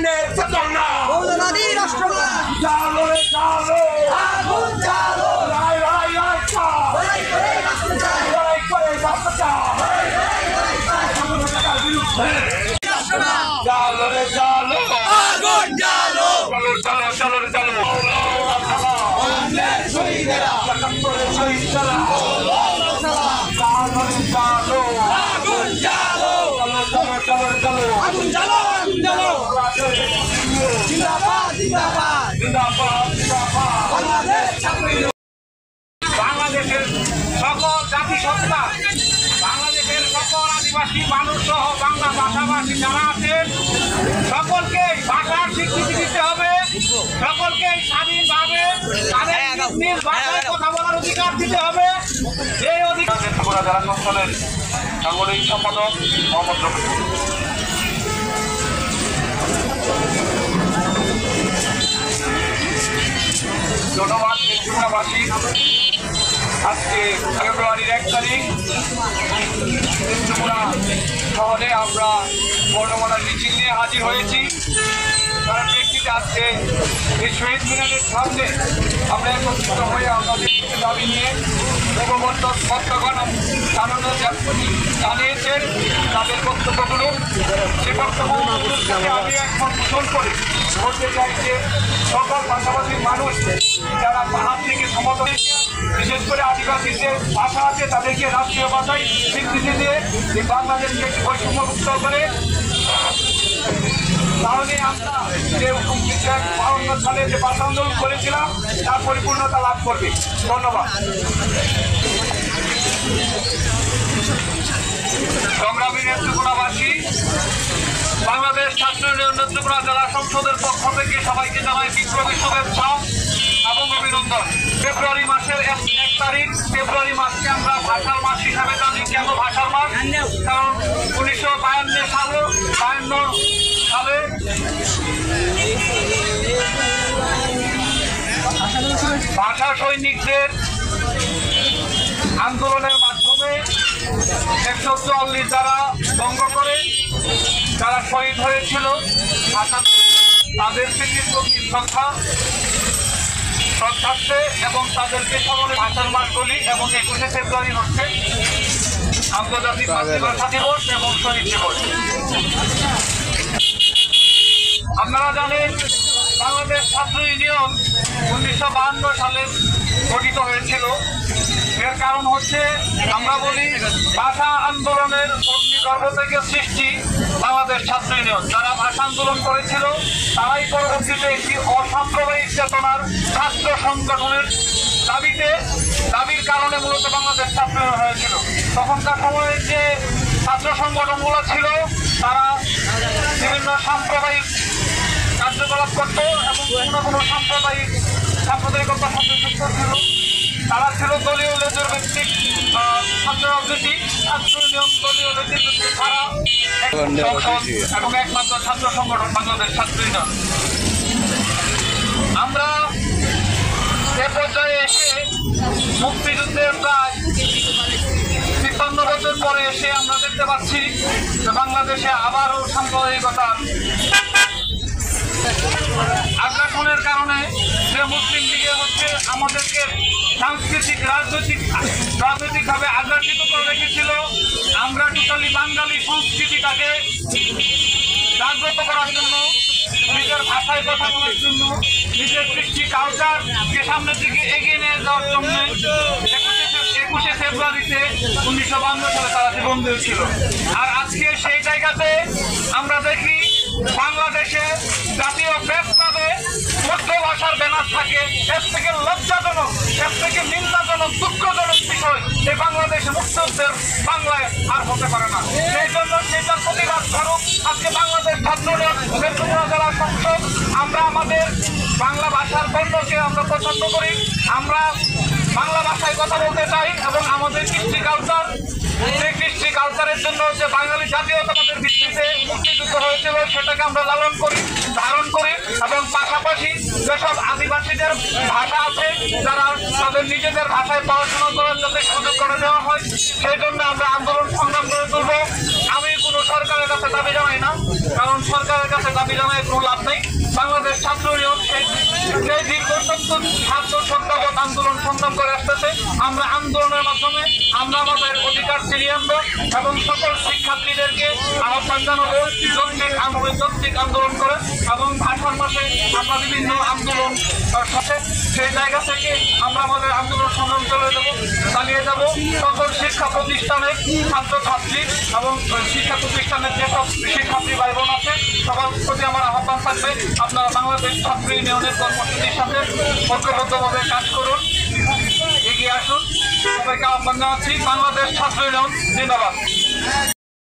আগুনের চেতনা নদী রাষ্ট্রবাদ জালো রে জালো আগুন জ্বালো রাই রাই রাই চা লড়াই করে রাষ্ট্র চাই লড়াই করে রাষ্ট্র চাই রাষ্ট্রবাদ জালো রে জালো আগুন জ্বালো চলো চলো চলো রে চলো অন্যের শহীদেরা একাত্তরের শহীদরা জালো রে জালো আগুন জ্বালো চলো চলো চলো চলো আগুন জ্বালো আগুন জ্বালো জিন্দাবাদ জিন্দাবাদ জিন্দাবাদ জিন্দাবাদ বাংলাদেশ ছাত্র বাংলাদেশের সকল জাতিসত্তা বাংলাদেশের সকল আদিবাসী মানুষ সহ বাংলা ভাষাভাষী যারা আছেন সকলকে ভাষার স্বীকৃতি দিতে হবে, সকলকে স্বাধীনভাবে তাদের নিজ নিজ ভাষায় কথা বলার অধিকার দিতে হবে। এই অধিকার ত্রিপুরা জেলা সংসদের সাংগঠনিক সম্পাদক মোহাম্মদ রফিক। ধন্যবাদ ত্রিপুরাবাসী। আজকে ফেব্রুয়ারির 1 তারিখ ত্রিপুরা শহরে আমরা বর্ণমালার মিছিল নিয়ে হাজির হয়েছি। তার প্রেক্ষিতে আজকে এই শহীদ মিনারের সামনে আমরা একত্রিত হয়ে আমাদের দাবি নিয়ে বক্তব্যগণ জানিয়েছেন তাদের বক্তব্যগুলো। সে বক্তব্যগুলোর সাথে আমি এখন পোষণ করে বলতে চাই যে সকল ভাষাভাষীর মানুষ যারা পাহাড় থেকে সমতল, বিশেষ করে আদিবাসীদের ভাষা আছে তাদেরকে রাষ্ট্রীয় ভাষায় স্বীকৃতি দিয়ে এই বাংলাদেশকে বৈষম্যমুক্ত করে তাহলে আমরা যে 1952 সালে যে ভাষা আন্দোলন করেছিলাম তার পরিপূর্ণতা লাভ করবে। ধন্যবাদ। সংগ্রামী নেত্রকোনাবাসী, বাংলাদেশ ছাত্র ইউনিয়ন নেত্রকোনা জেলা সংসদের পক্ষ থেকে সবাইকে জানাই বিপ্লবী শুভেচ্ছা এবং অভিনন্দন। ফেব্রুয়ারি মাসের 1 তারিখ, ফেব্রুয়ারি মাসকে আমরা ভাষার মাস হিসাবে জানি। কেন ভাষার মাস? কারণ 1952 সালে ভাষা সৈনিকদের আন্দোলনের মাধ্যমে 144 দ্বারা ভঙ্গ করে যারা শহীদ হয়েছিল তাদের প্রতি শ্রদ্ধার্থে এবং তাদেরকে সকলে ভাষার মাস বলি। এবং 21শে ফেব্রুয়ারি হচ্ছে আন্তর্জাতিক মাতৃভাষা দিবস এবং শহীদ দিবস। আপনারা জানেন বাংলাদেশ ছাত্র ইউনিয়ন 1952 সালে গঠিত হয়েছিল। এর কারণ হচ্ছে আমরা বলি ভাষা আন্দোলনের অগ্নিগর্ভ থেকে সৃষ্টি বাংলাদেশ ছাত্র ইউনিয়ন। যারা ভাষা আন্দোলন করেছিল তারাই পরবর্তীতে একটি অসাম্প্রদায়িক চেতনার ছাত্র সংগঠনের দাবির কারণে মূলত বাংলাদেশ ছাত্র ইউনিয়ন হয়েছিল। তখনকার সময়ে যে ছাত্র সংগঠনগুলো ছিল তারা বিভিন্ন সাম্প্রদায়িক কার্যকলাপ করত এবং কোনো সাম্প্রদায়িকতার সাথে যুক্ত ছিল। তারা ছিল দলীয় লেজুর ভিত্তিক ছাত্র রাজনীতি, ছাত্র ইউনিয়ন দলীয় লেজুর ভিত্তিক ছাড়া এবং একমাত্র ছাত্র সংগঠন বাংলাদেশ ছাত্র ইউনিয়ন। আমরা এ পর্যায়ে এসে মুক্তিযুদ্ধের প্রায় ৫৩ বছর পরে এসে আমরা দেখতে পাচ্ছি যে বাংলাদেশে আবারও সাম্প্রদায়িকতার আগ্রাসনের কারণে যে মুসলিম লীগে হচ্ছে আমাদেরকে সাংস্কৃতিক রাজনৈতিকভাবে আগ্রাসিত করে রেখেছিল। আমরা টোটালি বাঙালি সংস্কৃতিটাকে জাগ্রত করার জন্য, নিজের ভাষায় কথা বলার জন্য, নিজের কৃষ্টি কালচারকে সামনের দিকে এগিয়ে নিয়ে যাওয়ার জন্য 21শে ফেব্রুয়ারিতে 1952 সালে তারা জীবন দিয়েছিল। আর আজকে সেই জায়গাতে আমরা দেখি বাংলাদেশে জাতীয় প্রেস ক্লাবে মধ্য ভাষার ব্যানার থাকে। এর থেকে লজ্জাজনক, এর থেকে নিন্দাজনক, দুঃখজনক বিষয় এই বাংলাদেশে মুক্তিযুদ্ধের বাংলায় আর হতে পারে না। সেই জন্য সেটার প্রতিবাদ স্বরূপ আজকে বাংলাদেশ ছাত্র নেত্রকোনা জেলা সংসদ আমরা আমাদের বাংলা ভাষার বর্ণকে আমরা পছন্দ করি। আমরা বাংলা ভাষায় কথা বলতে চাই এবং আমাদের কৃষ্টি কালচার, যে কৃষ্টি কালচারের জন্য যে বাঙালি জাতীয়তাবাদের ভিত্তিতে মুক্তিযুদ্ধ হয়েছিল সেটাকে আমরা লালন করি, ধারণ করি। এবং পাশাপাশি যেসব আদিবাসীদের ভাষা আছে যারা তাদের নিজেদের ভাষায় পড়াশোনা করার যাতে সুযোগ করে দেওয়া হয় সেই জন্য আমরা আন্দোলন সংগ্রাম করে তুলব। আমি কোনো সরকারের কাছে দাবি জানাই না, কারণ সরকারের কাছে দাবি জানাই কোনো লাভ নেই। বাংলাদেশ ছাত্র ইউনিয়ন সেই দীর্ঘ ৭০ আন্দোলন সংগ্রাম করে আসতেছে। আমরা আন্দোলনের মাধ্যমে আমরা আমাদের অধিকার ফিরিয়ে আনবো এবং সকল শিক্ষার্থীদেরকে আহ্বান জানাবো যৌক্তিক আন্দোলন করে এবং ভাষার মাসে আমরা বিভিন্ন আন্দোলন সাথে সেই জায়গা থেকে আমরা আমাদের আন্দোলন সংগ্রাম চালিয়ে যাব। সকল শিক্ষা প্রতিষ্ঠানের ছাত্রছাত্রী এবং শিক্ষা প্রতিষ্ঠানের যেসব শিক্ষার্থী ভাই বোন আছে সবার প্রতি আমার আহ্বান থাকবে, আপনারা বাংলাদেশ ছাত্র ইউনিয়নের কর্মসূচির সাথে ঐক্যবদ্ধভাবে কাজ করুন, এগিয়ে আসুন। সবাইকে আহ্বান জানাচ্ছি। বাংলাদেশ ছাত্র ইউনিয়ন জিন্দাবাদ।